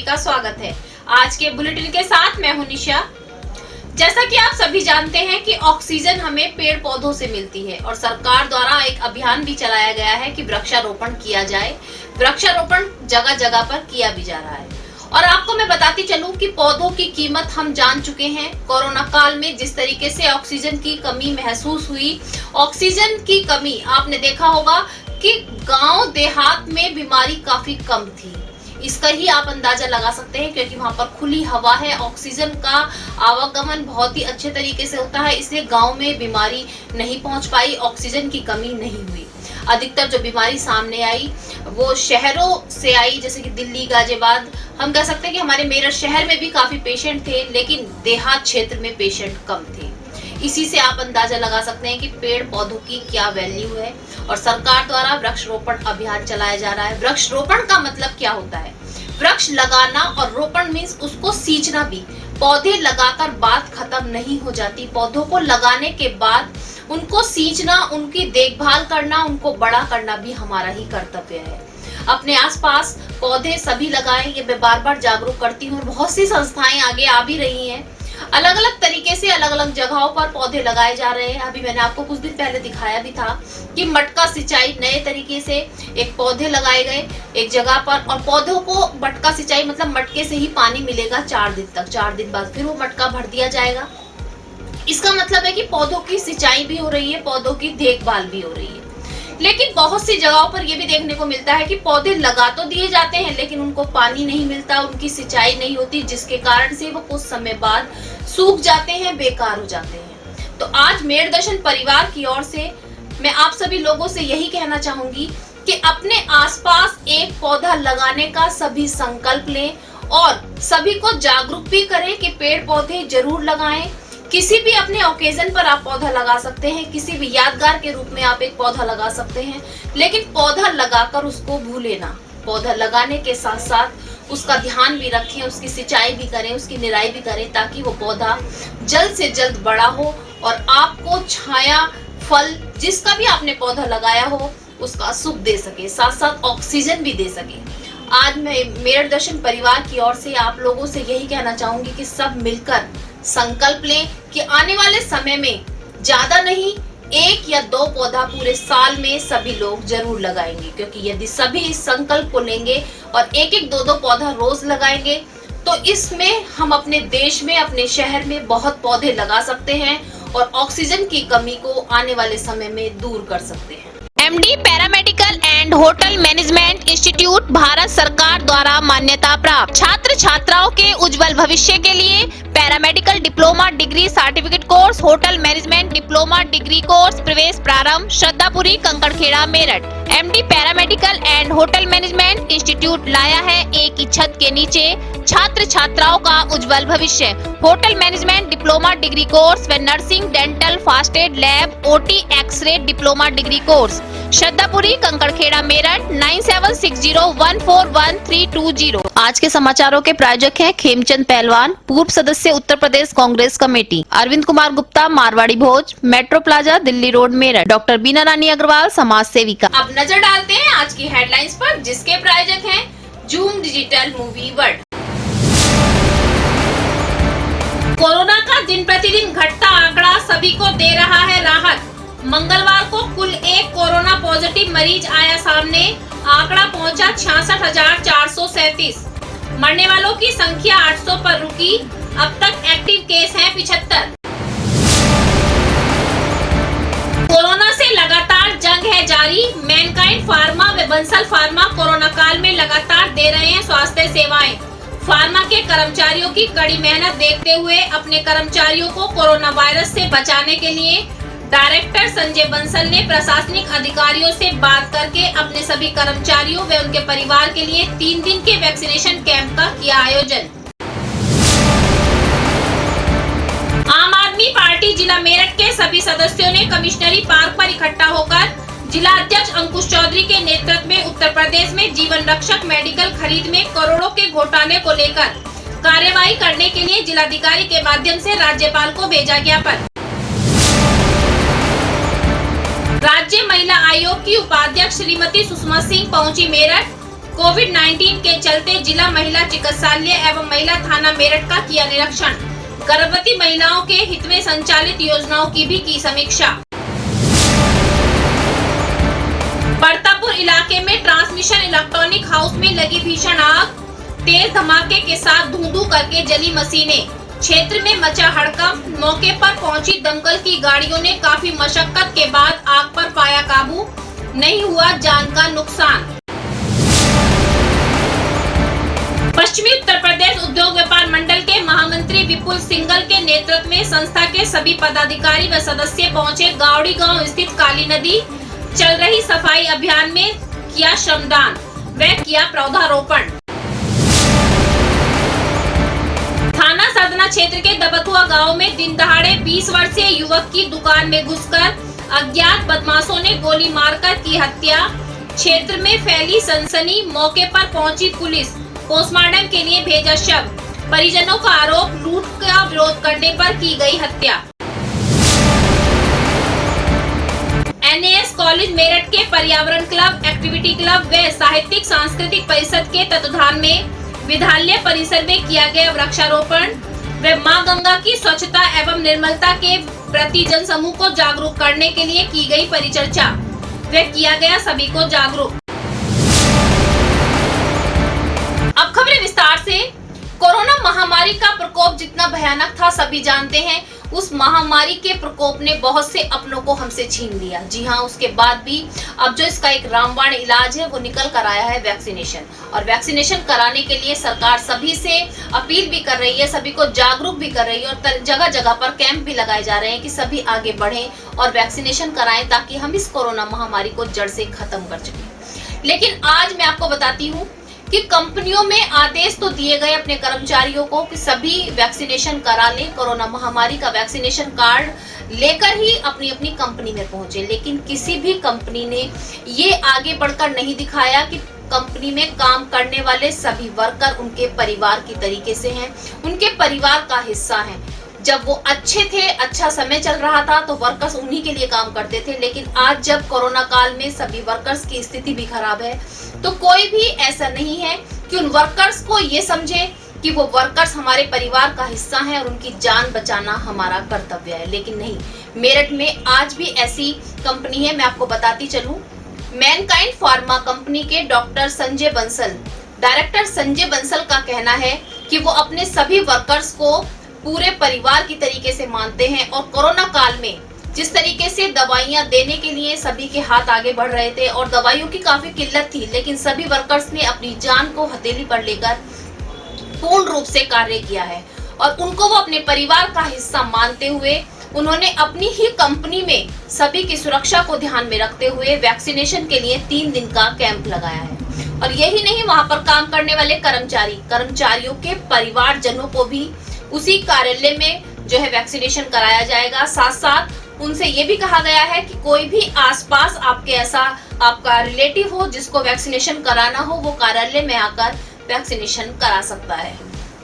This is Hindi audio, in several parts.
का स्वागत है। आज के बुलेटिन के साथ मैं हूं निशा। जैसा कि आप सभी जानते हैं कि ऑक्सीजन हमें पेड़ पौधों से मिलती है और सरकार द्वारा एक अभियान भी चलाया गया है कि वृक्षारोपण किया जाए। वृक्षारोपण जगह जगह पर किया भी जा रहा है और आपको मैं बताती चलूं कि पौधों की कीमत हम जान चुके हैं। कोरोना काल में जिस तरीके से ऑक्सीजन की कमी महसूस हुई, ऑक्सीजन की कमी आपने देखा होगा कि गांव देहात में बीमारी काफी कम थी। इसका ही आप अंदाजा लगा सकते हैं क्योंकि वहां पर खुली हवा है, ऑक्सीजन का आवागमन बहुत ही अच्छे तरीके से होता है, इसलिए गांव में बीमारी नहीं पहुंच पाई, ऑक्सीजन की कमी नहीं हुई। अधिकतर जो बीमारी सामने आई वो शहरों से आई, जैसे कि दिल्ली, गाजियाबाद। हम कह सकते हैं कि हमारे मेरठ शहर में भी काफी पेशेंट थे, लेकिन देहात क्षेत्र में पेशेंट कम थे। इसी से आप अंदाजा लगा सकते हैं कि पेड़ पौधों की क्या वैल्यू है और सरकार द्वारा वृक्षरोपण अभियान चलाया जा रहा है। वृक्षरोपण का मतलब क्या होता है? वृक्ष लगाना और रोपण मीन्स उसको सींचना भी। पौधे लगाकर बात खत्म नहीं हो जाती। पौधों को लगाने के बाद उनको सींचना, उनकी देखभाल करना, उनको बड़ा करना भी हमारा ही कर्तव्य है। अपने आसपास पौधे सभी लगाएं, ये मैं बार बार जागरूक करती हूँ। बहुत सी संस्थाएं आगे आ भी रही हैं, अलग अलग तरीके से अलग अलग जगहों पर पौधे लगाए जा रहे हैं। अभी मैंने आपको कुछ दिन पहले दिखाया भी था कि मटका सिंचाई, नए तरीके से एक पौधे लगाए गए एक जगह पर और पौधों को मटका सिंचाई मतलब मटके से ही पानी मिलेगा 4 दिन तक। 4 दिन बाद फिर वो मटका भर दिया जाएगा। इसका मतलब है कि पौधों की सिंचाई भी हो रही है, पौधों की देखभाल भी हो रही है। लेकिन बहुत सी जगहों पर यह भी देखने को मिलता है कि पौधे लगा तो दिए जाते हैं लेकिन उनको पानी नहीं मिलता, उनकी सिंचाई नहीं होती, जिसके कारण से वो कुछ समय बाद सूख जाते हैं, बेकार हो जाते हैं। तो आज मेड़ दर्शन परिवार की ओर से मैं आप सभी लोगों से यही कहना चाहूंगी कि अपने आसपास एक पौधा लगाने का सभी संकल्प लें और सभी को जागरूक भी करें कि पेड़ पौधे जरूर लगाएं। किसी भी अपने ओकेजन पर आप पौधा लगा सकते हैं, किसी भी यादगार के रूप में आप एक पौधा लगा सकते हैं, लेकिन पौधा लगाकर उसको भूले ना। पौधा लगाने के साथ साथ उसका ध्यान भी रखें, उसकी सिंचाई भी करें, उसकी निराई भी करें ताकि वो पौधा जल्द से जल्द बड़ा हो और आपको छाया, फल, जिसका भी आपने पौधा लगाया हो उसका सुख दे सके, साथ साथ ऑक्सीजन भी दे सके। आज मैं मेड़ दर्शन परिवार की ओर से आप लोगों से यही कहना चाहूंगी कि सब मिलकर संकल्प लें कि आने वाले समय में ज्यादा नहीं, 1 या 2 पौधा पूरे साल में सभी लोग जरूर लगाएंगे। क्योंकि यदि सभी इस संकल्प को लेंगे और 1-1, 2-2 पौधा रोज लगाएंगे तो इसमें हम अपने देश में, अपने शहर में बहुत पौधे लगा सकते हैं और ऑक्सीजन की कमी को आने वाले समय में दूर कर सकते हैं। MD paramedical and hotel management institute Bharat सरकार द्वारा मान्यता प्राप्त। छात्र छात्राओं के उज्जवल भविष्य के लिए paramedical diploma degree certificate course, hotel management diploma degree course प्रवेश प्रारंभ। Shraddhapuri, Kankarkhera, Meerut. MD paramedical and hotel management institute लाया है एक ही छत के नीचे छात्र छात्राओं का उज्जवल भविष्य। Hotel management diploma degree course व nursing, dental, first aid, lab, OT, X ray diploma degree course. Shraddhapuri, Kankarkhera, Meerut 9760141320। आज के समाचारों के प्रायोजक हैं खेमचंद पहलवान, पूर्व सदस्य Uttar Pradesh Congress committee, Arvind Kumar Gupta, Marwari Bhoj, metro plaza, Delhi road, Meerut, doctor Bina Rani Agarwal, समाज सेविका। अब नजर डालते हैं आज की हेडलाइंस पर, जिसके प्रायोजक हैं zoom digital movie world. Corona का दिन प्रतिदिन घटता आंकड़ा सभी को दे रहा है राहत। मंगलवार को कुल 1 कोरोना पॉजिटिव मरीज आया सामने, आंकड़ा पहुंचा 66,437। मरने वालों की संख्या 800 पर रुकी। अब तक एक्टिव केस हैं 75। कोरोना से लगातार जंग है जारी। मैनकाइंड फार्मा व बंसल फार्मा कोरोना काल में लगातार दे रहे हैं स्वास्थ्य सेवाएं। फार्मा के कर्मचारियों की कड़ी मेहनत देखते हुए अपने कर्मचारियों को कोरोना वायरस से बचाने के लिए डायरेक्टर संजय बंसल ने प्रशासनिक अधिकारियों से बात करके अपने सभी कर्मचारियों व उनके परिवार के लिए 3 दिन के वैक्सीनेशन कैंप का किया आयोजन। आम आदमी पार्टी जिला मेरठ के सभी सदस्यों ने कमिश्नरी पार्क पर इकट्ठा होकर जिला अध्यक्ष अंकुश चौधरी के नेतृत्व में उत्तर प्रदेश में जीवन रक्षक मेडिकल खरीद में करोड़ों के घोटाले को लेकर कार्यवाही करने के लिए जिलाधिकारी के माध्यम से राज्यपाल को भेजा ज्ञापन। राज्य महिला आयोग की उपाध्यक्ष श्रीमती सुषमा सिंह पहुंची मेरठ। कोविड-19 के चलते जिला महिला चिकित्सालय एवं महिला थाना मेरठ का किया निरीक्षण। गर्भवती महिलाओं के हित में संचालित योजनाओं की भी की समीक्षा। बरतापुर इलाके में ट्रांसमिशन इलेक्ट्रॉनिक हाउस में लगी भीषण आग। तेज धमाके के साथ धुंधु करके जली मशीनें। क्षेत्र में मचा हड़कंप। मौके पर पहुंची दमकल की गाड़ियों ने काफी मशक्कत के बाद आग पर पाया काबू। नहीं हुआ जान का नुकसान। पश्चिमी उत्तर प्रदेश उद्योग व्यापार मंडल के महामंत्री विपुल सिंघल के नेतृत्व में संस्था के सभी पदाधिकारी व सदस्य पहुंचे गावड़ी गांव स्थित काली नदी चल रही सफाई अभियान में किया श्रमदान व किया पौधारोपण। थाना सदना क्षेत्र के दबथुआ गांव में दिन दहाड़े 20 वर्षीय युवक की दुकान में घुसकर अज्ञात बदमाशों ने गोली मारकर की हत्या। क्षेत्र में फैली सनसनी। मौके पर पहुंची पुलिस। पोस्टमार्टम के लिए भेजा शव। परिजनों का आरोप लूट का विरोध करने पर की गई हत्या। NAS कॉलेज मेरठ के पर्यावरण क्लब, एक्टिविटी क्लब व साहित्यिक सांस्कृतिक परिषद के तत्वाधान में विद्यालय परिसर में किया गया वृक्षारोपण व मां गंगा की स्वच्छता एवं निर्मलता के प्रति जन समूह को जागरूक करने के लिए की गई परिचर्चा व किया गया सभी को जागरूक। अब खबरें विस्तार से। कोरोना महामारी का प्रकोप जितना भयानक था सभी जानते हैं, उस महामारी के प्रकोप ने बहुत से अपनों को हमसे छीन लिया। जी हाँ, उसके बाद भी अब जो इसका एक रामबाण इलाज है वो निकल कर आया है वैक्सीनेशन। और वैक्सीनेशन कराने के लिए सरकार सभी से अपील भी कर रही है, सभी को जागरूक भी कर रही है और जगह जगह पर कैंप भी लगाए जा रहे हैं कि सभी आगे बढ़ें और वैक्सीनेशन कराएं ताकि हम इस कोरोना महामारी को जड़ से खत्म कर सकें। लेकिन आज मैं आपको बताती हूँ कि कंपनियों में आदेश तो दिए गए अपने कर्मचारियों को कि सभी वैक्सीनेशन करा लें, कोरोना महामारी का वैक्सीनेशन कार्ड लेकर ही अपनी अपनी कंपनी में पहुंचे। लेकिन किसी भी कंपनी ने ये आगे बढ़कर नहीं दिखाया कि कंपनी में काम करने वाले सभी वर्कर उनके परिवार की तरीके से हैं, उनके परिवार का हिस्सा हैं। जब वो अच्छे थे, अच्छा समय चल रहा था तो वर्कर्स उन्हीं के लिए काम करते थे। लेकिन आज जब कोरोना काल में सभी वर्कर्स की स्थिति भी खराब है तो कोई भी ऐसा नहीं है कि उन वर्कर्स को ये समझे कि वो वर्कर्स हमारे परिवार का हिस्सा हैं और उनकी जान बचाना हमारा कर्तव्य है। लेकिन नहीं, मेरठ में आज भी ऐसी कंपनी है। मैं आपको बताती चलूं, मैनकाइंड फार्मा कंपनी के डॉक्टर संजय बंसल, डायरेक्टर संजय बंसल का कहना है कि वो अपने सभी वर्कर्स को पूरे परिवार की तरीके से मानते हैं और कोरोना काल में जिस तरीके से दवाइयां देने के लिए सभी के हाथ आगे बढ़ रहे थे और दवाइयों की काफी किल्लत थी, लेकिन सभी वर्कर्स ने अपनी जान को हथेली पर लेकर पूर्ण रूप से कार्य किया है और उनको वो अपने परिवार का हिस्सा मानते हुए उन्होंने अपनी ही कंपनी में सभी की सुरक्षा को ध्यान में रखते हुए वैक्सीनेशन के लिए 3 दिन का कैंप लगाया है। और यही नहीं, वहां पर काम करने वाले कर्मचारियों के परिवारजनों को भी उसी कार्यालय में जो है वैक्सीनेशन कराया जाएगा। साथ साथ उनसे ये भी कहा गया है कि कोई भी आसपास आपके ऐसा आपका रिलेटिव हो जिसको वैक्सीनेशन कराना हो, वो कार्यालय में आकर वैक्सीनेशन करा सकता है।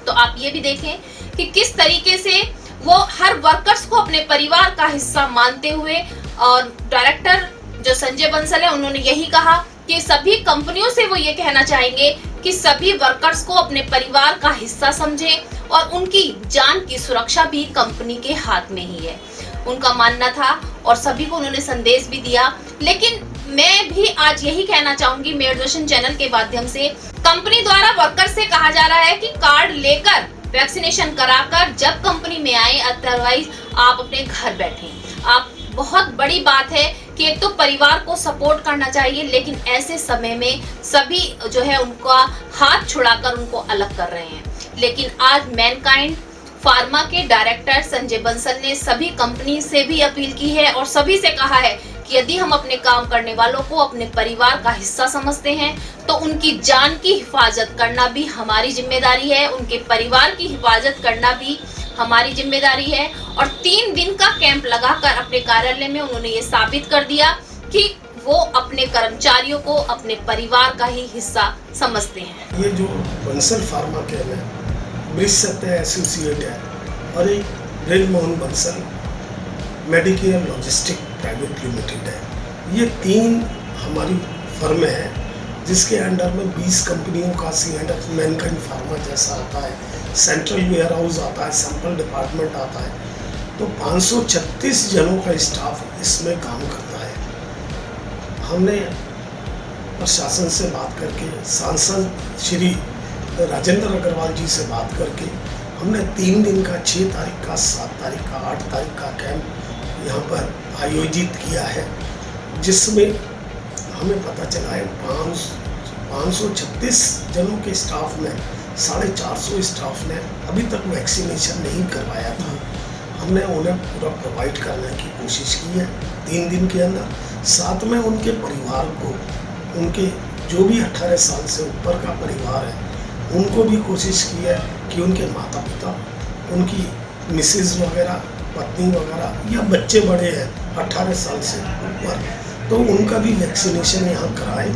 तो आप ये भी देखें कि किस तरीके से वो हर वर्कर्स को अपने परिवार का हिस्सा मानते हुए, और डायरेक्टर जो संजय बंसल है उन्होंने यही कहा कि सभी कंपनियों से वो ये कहना चाहेंगे कि सभी वर्कर्स को अपने परिवार का हिस्सा समझें और उनकी जान की सुरक्षा भी कंपनी के हाथ में ही है। उनका मानना था और सभी को उन्होंने संदेश भी दिया। लेकिन मैं भी आज यही कहना चाहूंगी मेरठ चैनल के माध्यम से, कंपनी द्वारा वर्कर से कहा जा रहा है कि कार्ड लेकर वैक्सीनेशन कराकर जब कंपनी में आए, अदरवाइज आप अपने घर बैठे। आप बहुत बड़ी बात है कि एक तो परिवार को सपोर्ट करना चाहिए, लेकिन ऐसे समय में सभी जो है उनका हाथ छुड़ाकर उनको अलग कर रहे हैं। लेकिन आज मैनकाइंड फार्मा के डायरेक्टर संजय बंसल ने सभी कंपनी से भी अपील की है और सभी से कहा है कि यदि हम अपने काम करने वालों को अपने परिवार का हिस्सा समझते हैं तो उनकी जान की हिफाजत करना भी हमारी जिम्मेदारी है, उनके परिवार की हिफाजत करना भी हमारी जिम्मेदारी है। और 3 दिन का कैंप लगाकर अपने कार्यालय में उन्होंने ये साबित कर दिया कि वो अपने कर्मचारियों को अपने परिवार का ही हिस्सा समझते हैं। ये जो बंसल फार्मा के ब्रिज सत्य एसोसिएट है और एक Brijmohan Bansal Medicare logistic private limited है। ये 3 हमारी फर्में हैं जिसके अंडर में 20 कंपनियों का C&F मैनकाइंड फार्मा जैसा आता है, सेंट्रल वेयर हाउस आता है, सैंपल डिपार्टमेंट आता है, तो 536 जनों का स्टाफ इसमें काम करता है। हमने प्रशासन से बात करके, सांसद श्री राजेंद्र अग्रवाल जी से बात करके हमने 3 दिन का 6 तारीख का, 7 तारीख का, 8 तारीख का कैंप यहाँ पर आयोजित किया है, जिसमें हमें पता चला है 536 जनों के स्टाफ में 450 स्टाफ ने अभी तक वैक्सीनेशन नहीं करवाया था। हमने उन्हें पूरा प्रोवाइड करने की कोशिश की है 3 दिन के अंदर। साथ में उनके परिवार को, उनके जो भी 18 साल से ऊपर का परिवार है, उनको भी कोशिश की है कि उनके माता पिता, उनकी मिसेज वगैरह, पत्नी वगैरह या बच्चे बड़े हैं 18 साल से ऊपर, तो उनका भी वैक्सीनेशन यहाँ कराएं।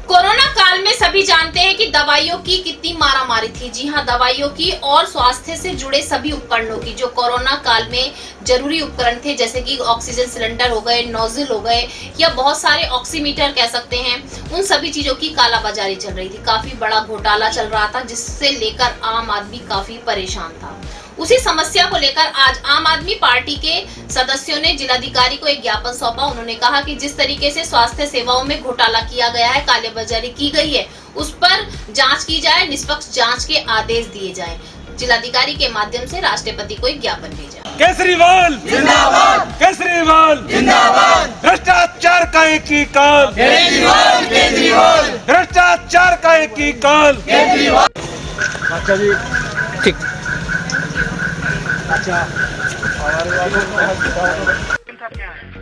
कोरोना काल में सभी जानते हैं कि दवाइयों की कितनी मारामारी थी। जी हाँ, दवाइयों की और स्वास्थ्य से जुड़े सभी उपकरणों की, जो कोरोना काल में जरूरी उपकरण थे, जैसे कि ऑक्सीजन सिलेंडर हो गए, नोजल हो गए, या बहुत सारे ऑक्सीमीटर कह सकते हैं, उन सभी चीजों की कालाबाजारी चल रही थी। काफी बड़ा घोटाला चल रहा था, जिससे लेकर आम आदमी काफी परेशान था। उसी समस्या को लेकर आज आम आदमी पार्टी के सदस्यों ने जिलाधिकारी को एक ज्ञापन सौंपा। उन्होंने कहा कि जिस तरीके से स्वास्थ्य सेवाओं में घोटाला किया गया है, कालेबाजारी की गई है, उस पर जांच की जाए, निष्पक्ष जांच के आदेश दिए जाएं। जिलाधिकारी के माध्यम से राष्ट्रपति को एक ज्ञापन भेजा। केजरीवाल जिंदाबाद, केजरीवाल जिंदाबाद, भ्रष्टाचार का एक ही काल, केजरीवाल केजरीवाल, भ्रष्टाचार का एक ही काल, केजरीवाल। अच्छा जी, ठीक।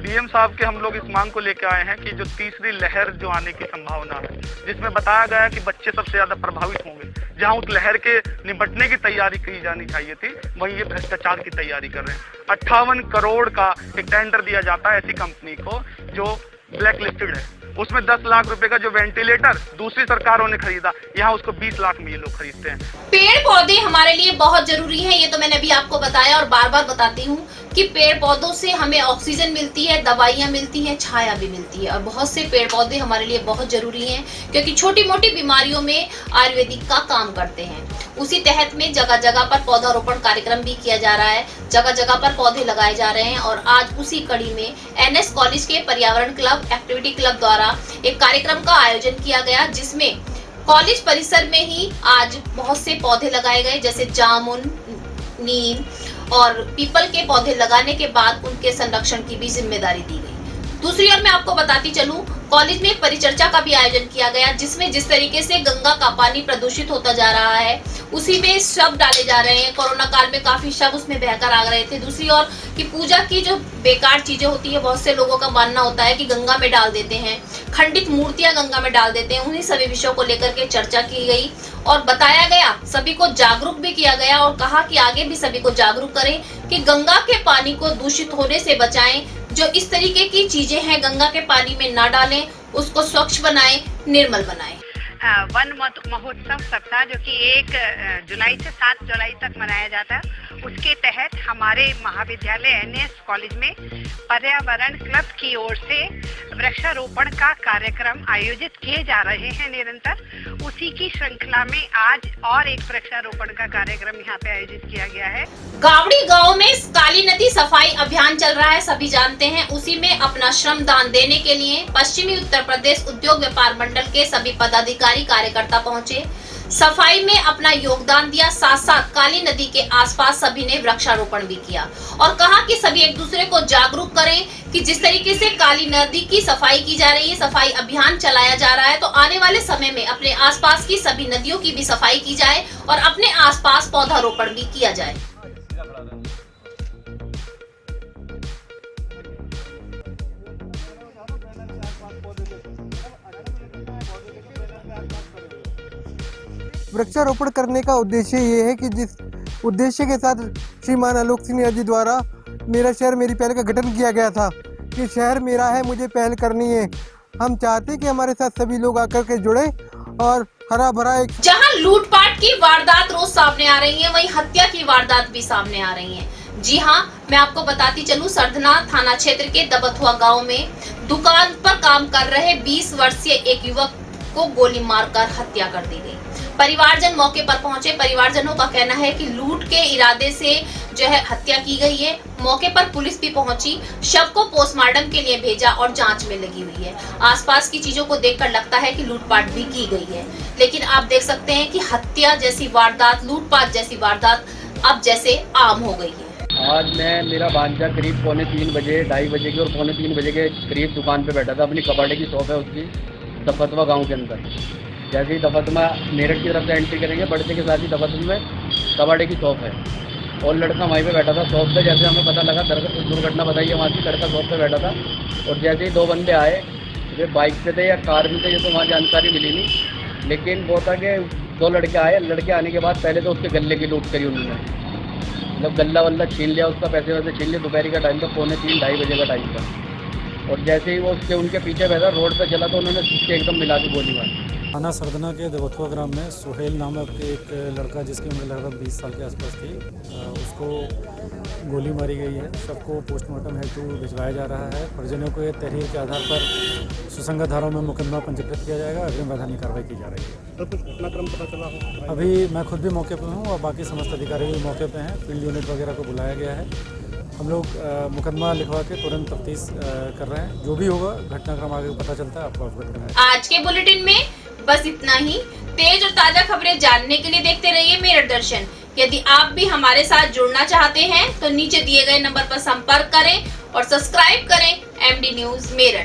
डीएम साहब के हम लोग इस मांग को लेकर आए हैं कि जो तीसरी लहर जो आने की संभावना है, जिसमें बताया गया है कि बच्चे सबसे ज्यादा प्रभावित होंगे, जहां उस लहर के निपटने की तैयारी की जानी चाहिए थी, वहीं ये भ्रष्टाचार की तैयारी कर रहे हैं। 58 करोड़ का एक टेंडर दिया जाता है ऐसी कंपनी को जो ब्लैक लिस्टेड है, उसमें 10 लाख रुपए का जो वेंटिलेटर दूसरी सरकारों ने खरीदा, यहाँ उसको 20 लाख में ये लोग खरीदते हैं। पेड़ पौधे हमारे लिए बहुत जरूरी हैं, ये तो मैंने अभी आपको बताया और बार बार बताती हूँ कि पेड़ पौधों से हमें ऑक्सीजन मिलती है, दवाइयाँ मिलती हैं, छाया भी मिलती है, और बहुत से पेड़ पौधे हमारे लिए बहुत जरूरी हैं, क्योंकि छोटी मोटी बीमारियों में आयुर्वेदिक का काम करते हैं। उसी तहत में जगह जगह पर पौधारोपण कार्यक्रम भी किया जा रहा है, जगह जगह पर पौधे लगाए जा रहे हैं। और आज उसी कड़ी में NS कॉलेज के पर्यावरण क्लब, एक्टिविटी क्लब द्वारा एक कार्यक्रम का आयोजन किया गया, जिसमें कॉलेज परिसर में ही आज बहुत से पौधे लगाए गए, जैसे जामुन, नीम और पीपल के पौधे लगाने के बाद उनके संरक्षण की भी जिम्मेदारी दी गई। दूसरी ओर मैं आपको बताती चलूं, कॉलेज में एक परिचर्चा का भी आयोजन किया गया, जिसमें जिस तरीके से गंगा का पानी प्रदूषित होता जा रहा है, उसी में शव डाले जा रहे हैं। कोरोना काल में काफी शव उसमें बहकर आ रहे थे। दूसरी ओर कि पूजा की जो बेकार चीजें होती है, बहुत से लोगों का मानना होता है कि गंगा में डाल देते हैं, खंडित मूर्तियां गंगा में डाल देते हैं। उन्हीं सभी विषयों को लेकर के चर्चा की गई और बताया गया, सभी को जागरूक भी किया गया और कहा कि आगे भी सभी को जागरूक करें कि गंगा के पानी को दूषित होने से बचाएं। जो इस तरीके की चीजें हैं, गंगा के पानी में ना डालें, उसको स्वच्छ बनाएं, निर्मल बनाएं। वन महोत्सव सप्ताह जो कि 1 जुलाई से 7 जुलाई तक मनाया जाता है, उसके तहत हमारे महाविद्यालय NS कॉलेज में पर्यावरण क्लब की ओर से वृक्षारोपण का कार्यक्रम आयोजित किए जा रहे हैं निरंतर। उसी की श्रृंखला में आज और एक वृक्षारोपण का कार्यक्रम यहाँ पे आयोजित किया गया है। गावड़ी गांव में काली नदी सफाई अभियान चल रहा है, सभी जानते हैं। उसी में अपना श्रम दान देने के लिए पश्चिमी उत्तर प्रदेश उद्योग व्यापार मंडल के सभी पदाधिकारी, कार्यकर्ता पहुंचे, सफाई में अपना योगदान दिया। साथ साथ काली नदी के आसपास सभी ने वृक्षारोपण भी किया और कहा कि सभी एक दूसरे को जागरूक करें कि जिस तरीके से काली नदी की सफाई की जा रही है, सफाई अभियान चलाया जा रहा है, तो आने वाले समय में अपने आसपास की सभी नदियों की भी सफाई की जाए और अपने आसपास पौधारोपण भी किया जाए। वृक्षारोपण करने का उद्देश्य ये है कि जिस उद्देश्य के साथ श्रीमान आलोक सिन्हा जी द्वारा मेरा शहर मेरी पहल का गठन किया गया था कि शहर मेरा है, मुझे पहल करनी है। हम चाहते कि हमारे साथ सभी लोग आकर के जुड़े और हरा भरा एक। जहां लूटपाट की वारदात रोज सामने आ रही है, वहीं हत्या की वारदात भी सामने आ रही है। जी हाँ, मैं आपको बताती चलूं, सरधना थाना क्षेत्र के दबथुआ गांव में दुकान पर काम कर रहे 20 वर्षीय एक युवक को गोली मारकर हत्या कर दी गई। परिवारजन मौके पर पहुंचे। परिवारजनों का कहना है कि लूट के इरादे से जो है हत्या की गई है। मौके पर पुलिस भी पहुंची, शव को पोस्टमार्टम के लिए भेजा और जांच में लगी हुई है। आसपास की चीजों को देखकर लगता है कि लूटपाट भी की गई है, लेकिन आप देख सकते हैं कि हत्या जैसी वारदात, लूटपाट जैसी वारदात अब जैसे आम हो गई है। आज मेरा भांजा करीब 2:45 बजे, 2:30 बजे की और 2:45 बजे के करीब दुकान पे बैठा था। अपनी कबाड़े की शॉप है उसकी, दफतवा गांव के अंदर। जैसे ही दफतवा मेरठ की तरफ से एंट्री करेंगे, बढ़ते के साथ ही दफतवा में कबाड़े की शॉप है और लड़का वहीं पे बैठा था शॉप पे। जैसे हमें पता लगा, दुर्घटना बताई है वहाँ की, लड़का शॉप पे बैठा था और जैसे ही 2 बंदे आए, वे बाइक पे थे या कार में थे, ये तो वहाँ जानकारी मिली नहीं, लेकिन वो था कि 2 लड़के आए। लड़के आने के बाद पहले तो उसके गले की लूट करी उन्होंने, मतलब गल्ला वल्ला छीन लिया उसका, पैसे वैसे छीन लिए। दोपहर का टाइम था, 2:45 2:30 बजे का टाइम था और जैसे ही वो उनके पीछे बैठा रोड पे चला तो उन्होंने उसके एकदम मिला के गोली मारी। थाना सरदना के देवथुआ ग्राम में सुहेल नामक एक लड़का, जिसकी उम्र लगभग 20 साल के आसपास थी, उसको गोली मारी गई है। सबको पोस्टमार्टम हेतु भिजवाया जा रहा है। परिजनों को तहरीर के आधार पर सुसंगत धाराओं में मुकदमा पंजीकृत किया जाएगा। अग्रिम वैधानिक कार्रवाई की जा रही है। तो कुछ घटनाक्रम पता चला हो? अभी मैं खुद भी मौके पर हूँ और बाकी समस्त अधिकारी भी मौके पर हैं। फील्ड यूनिट वगैरह को बुलाया गया है। हम लोग मुकदमा लिखवा के तुरंत तफ्तीश कर रहे हैं। जो भी होगा घटनाक्रम आगे पता चलता है आपको अवगत कराएंगे। आज के बुलेटिन में बस इतना ही। तेज और ताजा खबरें जानने के लिए देखते रहिए मेरठ दर्शन। यदि आप भी हमारे साथ जुड़ना चाहते हैं तो नीचे दिए गए नंबर पर संपर्क करें और सब्सक्राइब करें MD न्यूज मेरठ।